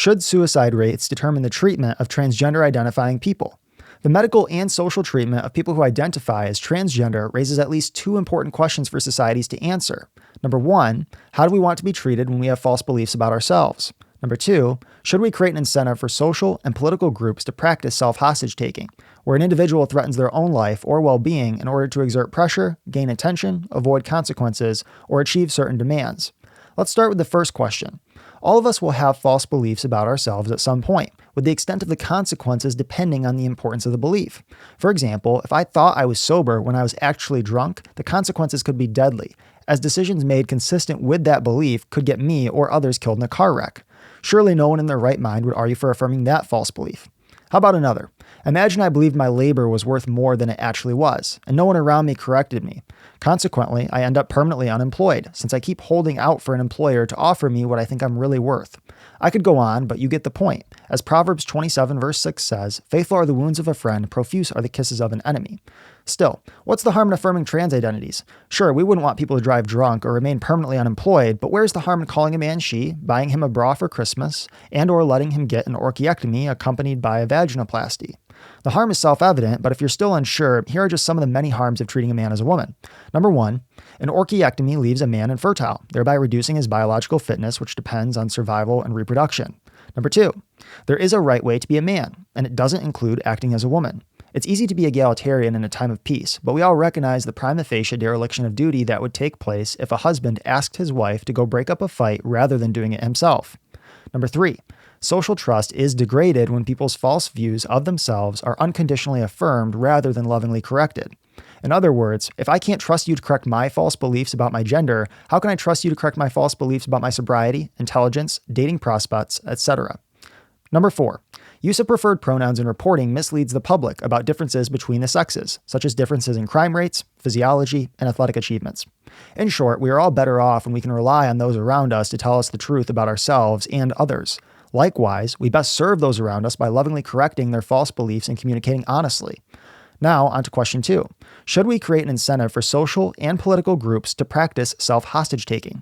Should suicide rates determine the treatment of transgender identifying people? The medical and social treatment of people who identify as transgender raises at least two important questions for societies to answer. Number one, how do we want to be treated when we have false beliefs about ourselves? Number two, should we create an incentive for social and political groups to practice self-hostage taking, where an individual threatens their own life or well-being in order to exert pressure, gain attention, avoid consequences, or achieve certain demands? Let's start with the first question. All of us will have false beliefs about ourselves at some point, with the extent of the consequences depending on the importance of the belief. For example, if I thought I was sober when I was actually drunk, the consequences could be deadly, as decisions made consistent with that belief could get me or others killed in a car wreck. Surely no one in their right mind would argue for affirming that false belief. How about another? Imagine I believed my labor was worth more than it actually was, and no one around me corrected me. Consequently, I end up permanently unemployed, since I keep holding out for an employer to offer me what I think I'm really worth. I could go on, but you get the point. As Proverbs 27 verse 6 says, "Faithful are the wounds of a friend, profuse are the kisses of an enemy." Still, what's the harm in affirming trans identities? Sure, we wouldn't want people to drive drunk or remain permanently unemployed, but where's the harm in calling a man she, buying him a bra for Christmas, and or letting him get an orchiectomy accompanied by a vaginoplasty? The harm is self-evident, but if you're still unsure, here are just some of the many harms of treating a man as a woman. Number one, an orchiectomy leaves a man infertile, thereby reducing his biological fitness, which depends on survival and reproduction. Number two, there is a right way to be a man, and it doesn't include acting as a woman. It's easy to be egalitarian in a time of peace, but we all recognize the prima facie dereliction of duty that would take place if a husband asked his wife to go break up a fight rather than doing it himself. Number three, social trust is degraded when people's false views of themselves are unconditionally affirmed rather than lovingly corrected. In other words, if I can't trust you to correct my false beliefs about my gender, how can I trust you to correct my false beliefs about my sobriety, intelligence, dating prospects, etc.? Number four, use of preferred pronouns in reporting misleads the public about differences between the sexes, such as differences in crime rates, physiology, and athletic achievements. In short, we are all better off when we can rely on those around us to tell us the truth about ourselves and others. Likewise, we best serve those around us by lovingly correcting their false beliefs and communicating honestly. Now, on to question two. Should we create an incentive for social and political groups to practice self-hostage taking?